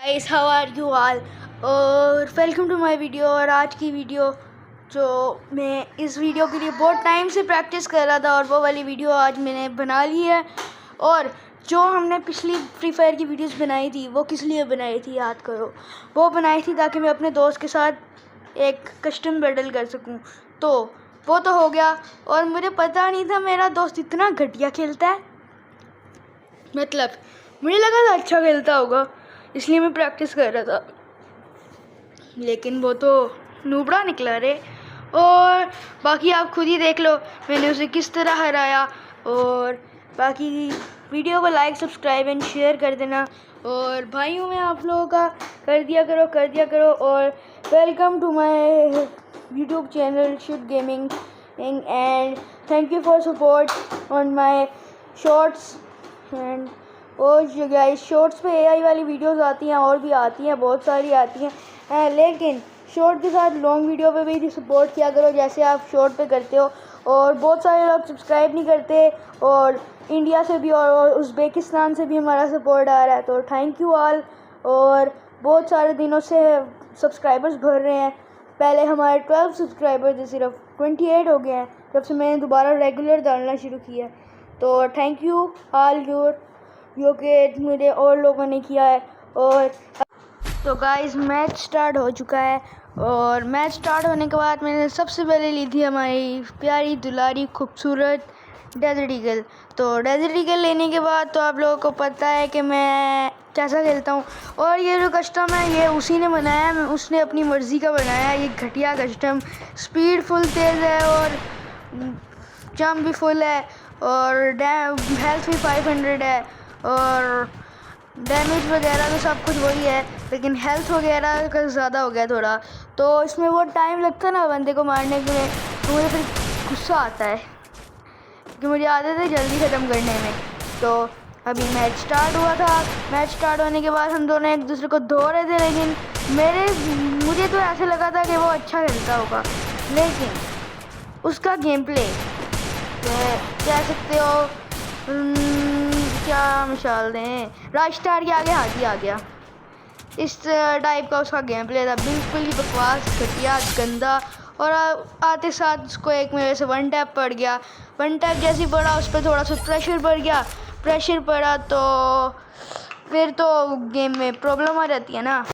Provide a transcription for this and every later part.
Guys how are you all और welcome to my video. और आज की वीडियो जो मैं इस वीडियो के लिए बहुत टाइम से प्रैक्टिस कर रहा था और वो वाली वीडियो आज मैंने बना ली है। और जो हमने पिछली फ्री फायर की वीडियोस बनाई थी वो किस लिए बनाई थी याद करो। वो बनाई थी ताकि मैं अपने दोस्त के साथ एक कस्टम बैटल कर सकूं। तो वो तो हो गया और मुझे पता नहीं था मेरा दोस्त इतना घटिया खेलता है। मतलब मुझे लगा था अच्छा खेलता होगा इसलिए मैं प्रैक्टिस कर रहा था, लेकिन वो तो नूबड़ा निकला रे। और बाकी आप खुद ही देख लो मैंने उसे किस तरह हराया। और बाकी वीडियो को लाइक सब्सक्राइब एंड शेयर कर देना। और भाइयों में आप लोगों का कर दिया करो। और welcome to my YouTube channel should gaming and thank you for support on my shorts and और गाइस शॉर्ट्स पे एआई वाली वीडियोस आती हैं और भी आती हैं, बहुत सारी आती हैं, लेकिन शॉर्ट के साथ लॉन्ग वीडियो पे भी सपोर्ट किया करो जैसे आप शॉर्ट पे करते हो। और बहुत सारे लोग सब्सक्राइब नहीं करते और इंडिया से भी और उज़्बेकिस्तान से भी हमारा सपोर्ट आ रहा है, तो थैंक यू ऑल। और बहुत सारे दिनों से सब्सक्राइबर्स बढ़ रहे हैं। पहले हमारे 12 सब्सक्राइबर थे, सिर्फ 28 हो गए हैं जब से मैंने दोबारा रेगुलर डालना शुरू किया। तो थैंक यू ऑल जो कि मेरे और लोगों ने किया है। और तो गाइस मैच स्टार्ट हो चुका है और मैच स्टार्ट होने के बाद मैंने सबसे पहले ली थी हमारी प्यारी दुलारी खूबसूरत डेजर्ट ईगल। तो डेजर्ट ईगल लेने के बाद तो आप लोगों को पता है कि मैं कैसा खेलता हूँ। और ये जो कस्टम है ये उसी ने बनाया है, उसने अपनी मर्ज़ी का बनाया है। ये घटिया कस्टम, स्पीड फुल तेज़ है और जंप भी फुल है और हेल्थ भी 500 है और डैमेज वगैरह तो सब कुछ वही है, लेकिन हेल्थ वगैरह का ज़्यादा हो गया थोड़ा। तो इसमें वो टाइम लगता है ना बंदे को मारने के लिए, तो मुझे फिर गुस्सा आता है क्योंकि मुझे आदत है जल्दी ख़त्म करने में। तो अभी मैच स्टार्ट हुआ था, मैच स्टार्ट होने के बाद हम दोनों एक दूसरे को धो रहे थे, लेकिन मुझे तो ऐसे लगा था कि वो अच्छा खेलता होगा, लेकिन उसका गेम प्ले कह सकते हो क्या मिसाल दें, रॉकस्टार के आगे हाथी आ गया, इस टाइप का उसका गेम प्ले था। बिल्कुल ही बकवास, घटिया, गंदा। और आते साथ उसको एक मेरे से वन टैप पड़ गया। वन टैप जैसे पड़ा उस पर थोड़ा सा प्रेशर पड़ गया, प्रेशर पड़ा तो फिर तो गेम में प्रॉब्लम आ जाती है ना।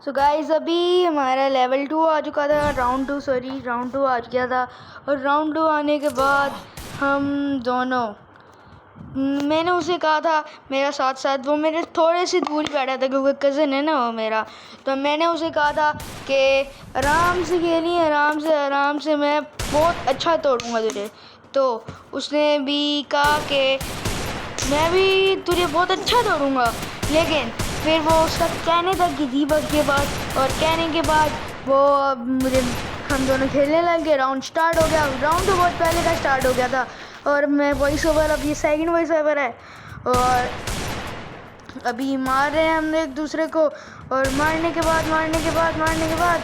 सो गाइस अभी हमारा लेवल 2 आ चुका था, राउंड 2 आ गया था। और राउंड 2 आने के बाद हम दोनों, मैंने उसे कहा था मेरा साथ वो मेरे थोड़े से दूर ही बैठा था क्योंकि कज़न है ना वो मेरा। तो मैंने उसे कहा था कि आराम से खेलिए, आराम से मैं बहुत अच्छा तोड़ूंगा तुझे। तो उसने भी कहा कि मैं भी तुझे बहुत अच्छा तोड़ूंगा, लेकिन फिर वो उसका कहने तक की थी बस के बाद। और कहने के बाद वो हम दोनों खेलने लग गए। राउंड स्टार्ट हो गया, राउंड तो बहुत पहले का स्टार्ट हो गया था। और मैं वॉइस ओवर, अब ये सेकंड वॉइस ओवर है और अभी मार रहे हैं हम एक दूसरे को। और मारने के बाद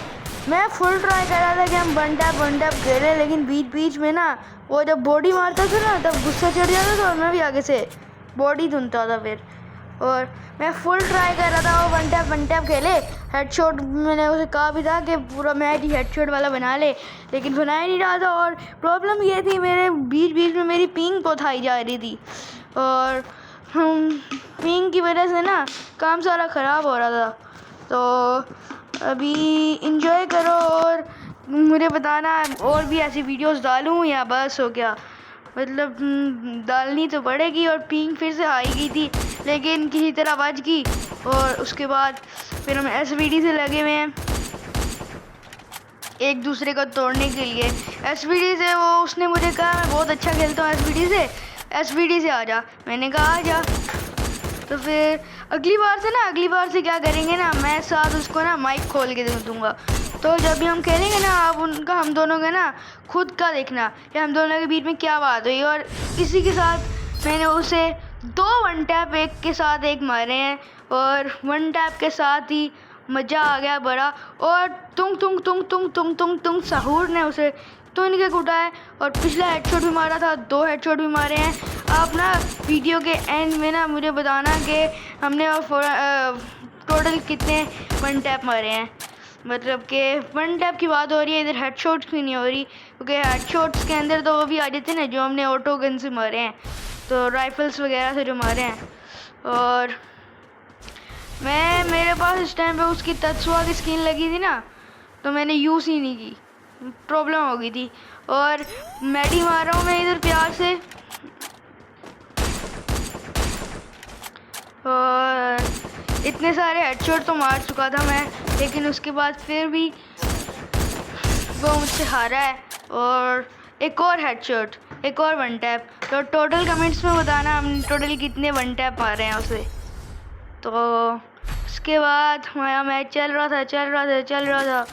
मैं फुल ट्राई कर रहा था कि हम वन टैप करें, लेकिन बीच में ना वो जब बॉडी मारता था ना तब गुस्सा चढ़ जाता था और मैं भी आगे से बॉडी धुनता था फिर। और मैं फुल ट्राई कर रहा था वो वन टैप खेले, हेडशॉट मैंने उसे कहा भी था कि पूरा मैच ही हेडशॉट वाला बना ले, लेकिन बना ही नहीं रहा था। और प्रॉब्लम ये थी मेरे बीच में मेरी पिंग बहुत हाई जा रही थी और पिंग की वजह से ना काम सारा ख़राब हो रहा था। तो अभी इंजॉय करो और मुझे बताना और भी ऐसी वीडियोस डालूँ या बस हो गया। मतलब डालनी तो पड़ेगी। और पिंग फिर से हाई गई थी लेकिन किसी तरह बच गई। और उसके बाद फिर हम एसवीडी से लगे हुए हैं एक दूसरे को तोड़ने के लिए। एसवीडी से उसने मुझे कहा मैं बहुत अच्छा खेलता हूँ एसवीडी से आ जा। मैंने कहा आ जा। तो फिर अगली बार से क्या करेंगे ना, मैं साथ उसको ना माइक खोल के दे दूँगा। तो जब भी हम खेलेंगे ना आप उनका हम दोनों का ना खुद का देखना कि हम दोनों के बीच में क्या बात हुई। और इसी के साथ मैंने उसे 2 वन टैप एक के साथ एक मारे हैं और वन टैप के साथ ही मज़ा आ गया बड़ा। और तुंग सहूर ने उसे तो इनके कुटा है और पिछला हेडशॉट भी मारा था, 2 हेडशॉट भी मारे हैं। आप ना वीडियो के एंड में ना मुझे बताना कि हमने टोटल कितने वन टैप मारे हैं। मतलब कि वन टैप की बात हो रही है, इधर हेडशॉट्स की नहीं हो रही, क्योंकि हेडशॉट्स के अंदर तो वो भी आ जाते हैं ना जो हमने ऑटो गन से मारे हैं, तो राइफल्स वगैरह से जो मारे हैं। और मेरे पास इस टाइम पे उसकी तत्सुआ की स्किन लगी थी ना, तो मैंने यूज़ ही नहीं की, प्रॉब्लम हो गई थी। और मैडी मार रहा हूँ मैं इधर प्यार से, और इतने सारे हेडशॉट तो मार चुका था मैं, लेकिन उसके बाद फिर भी वो मुझसे हारा है। और एक और हेडशॉट, एक और वन टैप। तो टोटल कमेंट्स में बताना हम टोटल कितने वन टैप मारे हैं उसे। तो उसके बाद हमारा मैच चल रहा था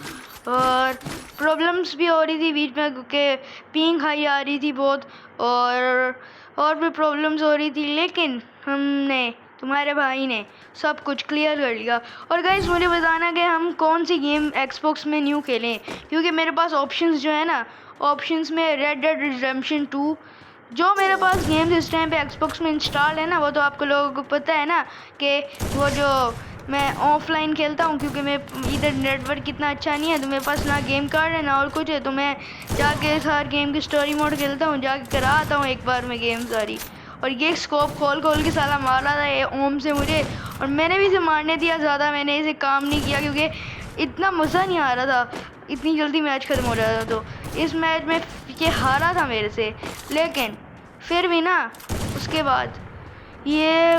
और प्रॉब्लम्स भी हो रही थी बीच में, क्योंकि पिंग हाई आ रही थी बहुत, और भी प्रॉब्लम्स हो रही थी, लेकिन हमने, तुम्हारे भाई ने सब कुछ क्लियर कर लिया। और गाइस मुझे बताना कि हम कौन सी गेम एक्सबॉक्स में न्यू खेलें, क्योंकि मेरे पास ऑप्शंस जो है ना, ऑप्शंस में रेड डेड रिडेम्पशन 2, जो मेरे पास गेम्स इस टाइम पे एक्सबॉक्स में इंस्टॉल है ना, वो तो आपको लोगों को पता है ना कि वो जो मैं ऑफलाइन खेलता हूँ, क्योंकि मैं इधर नेटवर्क इतना अच्छा नहीं है, तो मेरे पास ना गेम कार्ड है ना और कुछ है, तो मैं जाके हर गेम की स्टोरी मोड खेलता हूँ, जाके करा आता हूँ एक बार में गेम सारी। और ये स्कोप खोल के साला मारा था ये ओम से मुझे, और मैंने भी इसे मारने दिया, ज़्यादा मैंने इसे काम नहीं किया, क्योंकि इतना मज़ा नहीं आ रहा था, इतनी जल्दी मैच ख़त्म हो रहा था। तो इस मैच में ये हारा था मेरे से, लेकिन फिर भी ना उसके बाद ये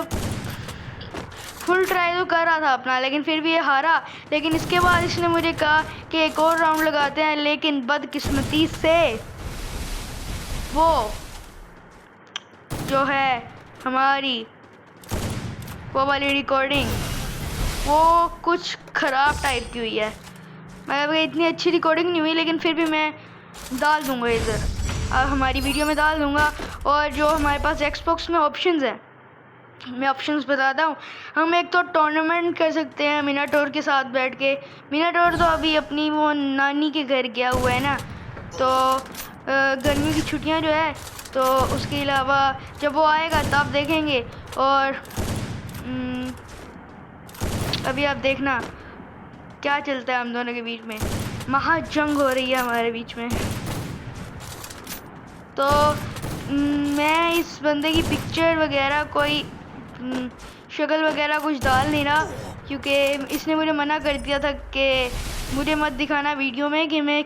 फुल ट्राई तो कर रहा था अपना, लेकिन फिर भी ये हारा। लेकिन इसके बाद इसने मुझे कहा कि एक और राउंड लगाते हैं, लेकिन बदकिस्मती से वो जो है हमारी वो वाली रिकॉर्डिंग वो कुछ ख़राब टाइप की हुई है। मतलब इतनी अच्छी रिकॉर्डिंग नहीं हुई, लेकिन फिर भी मैं डाल दूँगा इधर, हमारी वीडियो में डाल दूँगा। और जो हमारे पास एक्सबॉक्स में ऑप्शंस हैं, मैं ऑप्शंस बताता हूँ। हम एक तो टूर्नामेंट कर सकते हैं मिनाटोर के साथ बैठ के। मिनाटोर तो अभी अपनी वो नानी के घर गया हुआ है ना, तो गर्मी की छुट्टियाँ जो है, तो उसके अलावा जब वो आएगा तब देखेंगे। और अभी आप देखना क्या चलता है हम दोनों के बीच में, महाजंग हो रही है हमारे बीच में। तो मैं इस बंदे की पिक्चर वगैरह कोई शक्ल वगैरह कुछ डाल नहीं रहा, क्योंकि इसने मुझे मना कर दिया था कि मुझे मत दिखाना वीडियो में कि मैं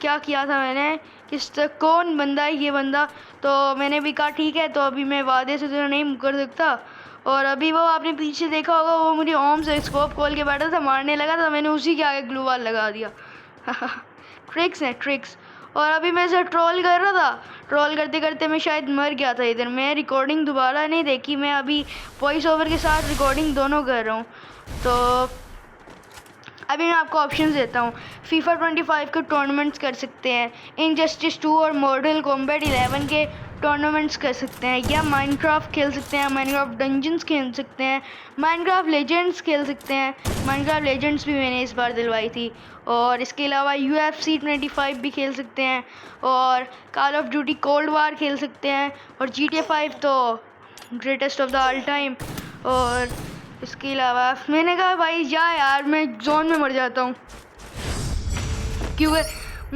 क्या किया था मैंने, किस तक कौन बंदा है ये बंदा। तो मैंने भी कहा ठीक है, तो अभी मैं वादे से तो नहीं मुकर सकता। और अभी वो आपने पीछे देखा होगा, वो मुझे ओम से स्कोप खोल के बैठा था, मारने लगा था, मैंने उसी के आगे ग्लू वॉल लगा दिया। ट्रिक्स हैं ट्रिक्स। और अभी मैं इसे ट्रोल कर रहा था, ट्रोल करते करते मैं शायद मर गया था इधर। मैं रिकॉर्डिंग दोबारा नहीं देखी, मैं अभी वॉइस ओवर के साथ रिकॉर्डिंग दोनों कर रहा हूँ। तो अभी मैं आपको ऑप्शन देता हूँ। FIFA 25 के टूर्नामेंट्स कर सकते हैं, इनजस्टिस 2 और मॉडल कॉम्बैट 11 के टूर्नामेंट्स कर सकते हैं, या माइनक्राफ्ट खेल सकते हैं, माइनक्राफ्ट डंजन्स खेल सकते हैं, माइनक्राफ्ट लेजेंड्स खेल सकते हैं। माइनक्राफ्ट लेजेंड्स भी मैंने इस बार दिलवाई थी। और इसके अलावा UFC 25 भी खेल सकते हैं, और call of duty cold war खेल सकते हैं, और GTA 5 तो greatest of the all time. और इसके अलावा मैंने कहा भाई जा यार, मैं जोन में मर जाता हूँ, क्योंकि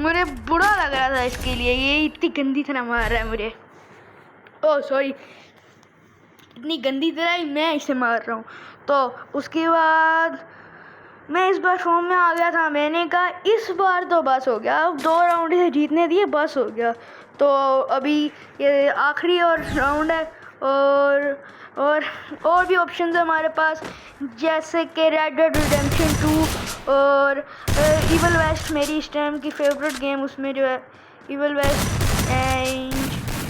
मुझे बुरा लग रहा था इसके लिए, ये इतनी गंदी तरह मार रहा है मुझे। ओह सॉरी, इतनी गंदी तरह ही मैं इसे मार रहा हूँ। तो उसके बाद मैं इस बार फॉर्म में आ गया था, मैंने कहा इस बार तो बस हो गया, अब 2 राउंड से जीतने दिए, बस हो गया। तो अभी ये आखिरी और राउंड है, और भी ऑप्शन है हमारे पास, जैसे कि रेड डेड रिडेम्पशन 2 और इवल वेस्ट, मेरी इस टाइम की फेवरेट गेम, उसमें जो है evil west and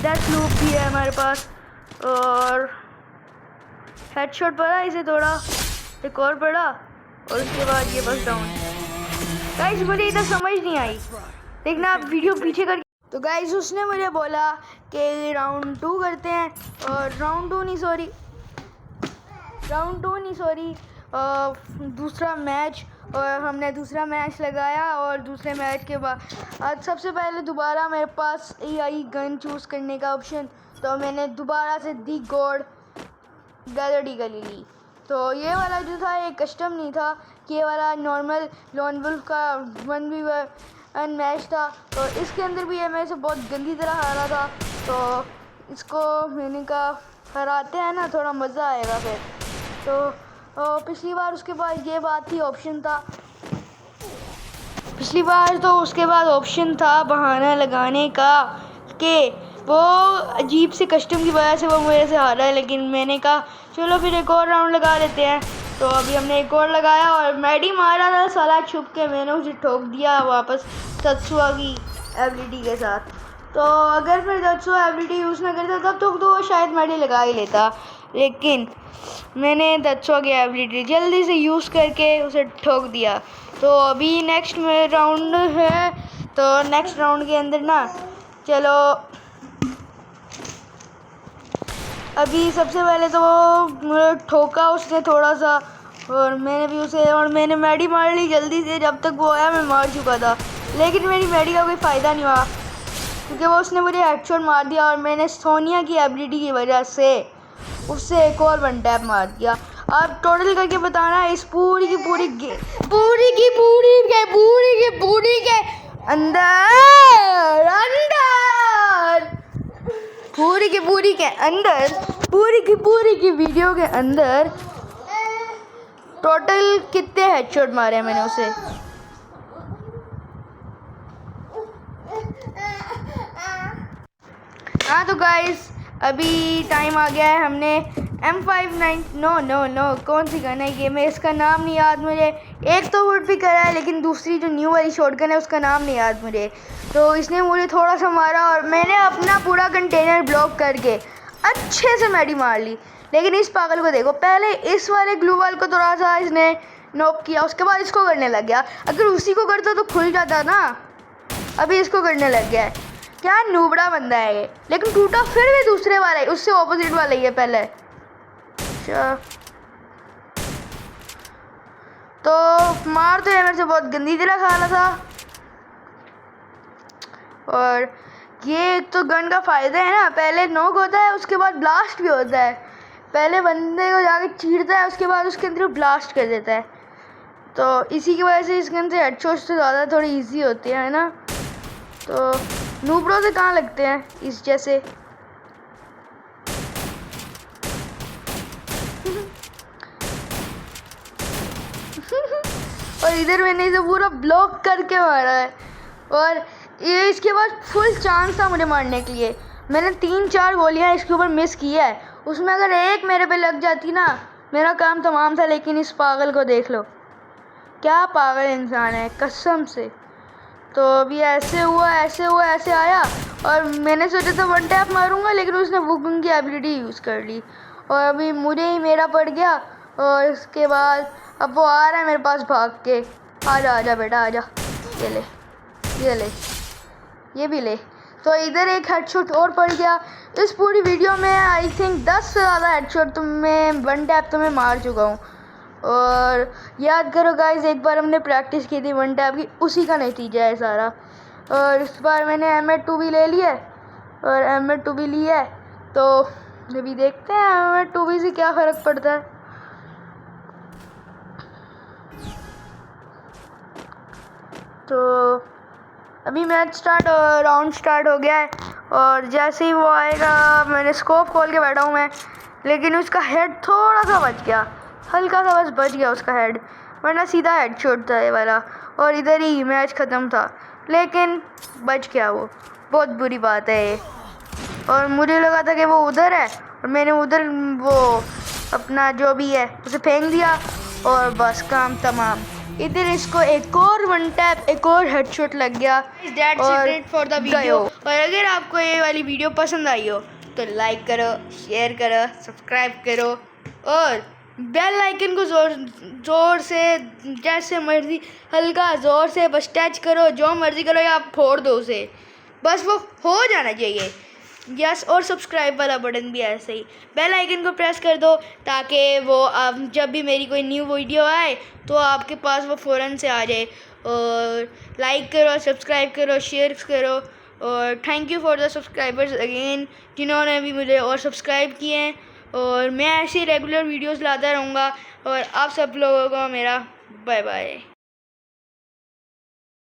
death loop भी है हमारे पास। और हेडशॉट पड़ा इसे थोड़ा, एक और पड़ा, और उसके बाद ये बस डाउन। गाइस मुझे इधर समझ नहीं आई, देखना आप वीडियो पीछे कर। तो गाइस उसने मुझे बोला कि राउंड 2 करते हैं, और राउंड टू नहीं सॉरी दूसरा मैच। और हमने दूसरा मैच लगाया, और दूसरे मैच के बाद आज सबसे पहले दोबारा मेरे पास आई गन चूज़ करने का ऑप्शन, तो मैंने दोबारा से दी गॉड गैलरी गली ली। तो ये वाला जो था ये कस्टम नहीं था, ये वाला नॉर्मल लॉन वुल्फ का 1v1 मैच था। तो इसके अंदर भी ये मेरे से बहुत गंदी तरह हारा था, तो इसको मैंने कहा हराते हैं ना, थोड़ा मज़ा आएगा फिर। तो पिछली बार उसके बाद ये बात थी, ऑप्शन था पिछली बार, तो उसके बाद ऑप्शन था बहाना लगाने का कि वो अजीब से कस्टम की वजह से वो मेरे से हारा है। लेकिन मैंने कहा चलो फिर एक और राउंड लगा लेते हैं। तो अभी हमने एक और लगाया और मैडी मारा था साला छुप के, मैंने उसे ठोक दिया वापस तत्सुआ की एबिलिटी के साथ। तो अगर फिर तत्सुआ एबिलिटी यूज़ ना करता तब तो वो शायद मैडी लगा ही लेता, लेकिन मैंने तत्सुआ की एबिलिटी जल्दी से यूज़ करके उसे ठोक दिया। तो अभी नेक्स्ट राउंड है, तो नेक्स्ट राउंड के अंदर ना चलो अभी सबसे पहले तो वो ठोका उसने थोड़ा सा, और मैंने भी उसे, और मैंने मैडी मार ली जल्दी से। जब तक वो आया मैं मार चुका था, लेकिन मेरी मैडी का कोई फ़ायदा नहीं हुआ क्योंकि वो उसने मुझे हेडशॉट मार दिया और मैंने सोनिया की एबिलिटी की वजह से उससे एक और वन टैप मार दिया। अब टोटल करके बताना इस पूरी के पूरी की वीडियो के अंदर टोटल कितने हेडशॉट मारे हैं मैंने उसे। हाँ तो गाइस अभी टाइम आ गया है, हमने M59 नो कौन सी गन है ये, मैं इसका नाम नहीं याद मुझे। एक तो वुड भी करा है, लेकिन दूसरी जो न्यू वाली शॉटगन है उसका नाम नहीं याद मुझे। तो इसने मुझे थोड़ा सा मारा और मैंने अपना पूरा कंटेनर ब्लॉक करके अच्छे से मैडी मार ली। लेकिन इस पागल को देखो, पहले इस वाले ग्लू वाल को थोड़ा सा इसने नॉक किया, उसके बाद इसको करने लग गया। अगर उसी को करता तो खुल जाता ना, अभी इसको करने लग गया है। क्या नूबड़ा बंदा है ये, लेकिन टूटा फिर भी दूसरे वाला है, उससे ऑपोजिट वाला ही है पहले। अच्छा तो मार तो ये मेरे से बहुत गंदी तरह खा रहा था। और ये तो गन का फ़ायदा है ना, पहले नॉक होता है उसके बाद ब्लास्ट भी होता है। पहले बंदे को जाके चीरता है, उसके बाद उसके अंदर ब्लास्ट कर देता है। तो इसी की वजह से इस गन से हेडशॉट से ज़्यादा थोड़ी इजी होती है ना। तो नूबड़ों से कहाँ लगते हैं इस जैसे। और इधर मैंने इसे पूरा ब्लॉक करके मारा है, और ये इसके बाद फुल चांस था मुझे मारने के लिए। मैंने 3-4 गोलियां इसके ऊपर मिस की है, उसमें अगर एक मेरे पे लग जाती ना मेरा काम तमाम था। लेकिन इस पागल को देख लो, क्या पागल इंसान है कसम से। तो अभी ऐसे आया और मैंने सोचा था वन टैप मारूंगा, लेकिन उसने वुगन की एबिलिटी यूज़ कर ली और अभी मुझे ही मेरा पड़ गया। और इसके बाद अब वो आ रहा है मेरे पास भाग के, आजा बेटा आजा, ये ले ये भी ले। तो इधर एक हेडशॉट और पड़ गया। इस पूरी वीडियो में आई थिंक 10 से ज़्यादा हेडशॉट तो मैं वन टैप तो मैं मार चुका हूँ। और याद करो गाइस, एक बार हमने प्रैक्टिस की थी वन टैप की, उसी का नतीजा है सारा। और इस बार मैंने M8 भी ले लिया और M8 भी लिया है, तो अभी देखते हैं M8 से क्या फ़र्क पड़ता है। तो अभी मैच राउंड स्टार्ट हो गया है, और जैसे ही वो आएगा मैंने स्कोप खोल के बैठा हूँ मैं, लेकिन उसका हेड थोड़ा सा बच गया, हल्का सा बस बच गया उसका हेड, वरना सीधा हेडशॉट था ये वाला और इधर ही मैच ख़त्म था। लेकिन बच गया वो, बहुत बुरी बात है ये। और मुझे लगा था कि वो उधर है और मैंने उधर वो अपना जो भी है उसे फेंक दिया और बस काम तमाम। इधर इसको एक और वन टैप, एक और हेडशॉट लग गया। और फॉर द वीडियो। और अगर आपको ये वाली वीडियो पसंद आई हो तो लाइक करो, शेयर करो, सब्सक्राइब करो और बेल आइकन को ज़ोर से जैसे मर्जी हल्का ज़ोर से बस टच करो, जो मर्जी करो या आप फोड़ दो उसे, बस वो हो जाना चाहिए। यस, और सब्सक्राइब वाला बटन भी ऐसे ही बेल आइकन को प्रेस कर दो ताकि वो जब भी मेरी कोई न्यू वीडियो आए तो आपके पास वो फ़ौरन से आ जाए। और लाइक करो, सब्सक्राइब करो, शेयर करो। और thank you for the subscribers again जिन्होंने भी मुझे और सब्सक्राइब किए हैं। और मैं ऐसे रेगुलर वीडियोस लाता रहूँगा। और आप सब लोगों को मेरा बाय बाय।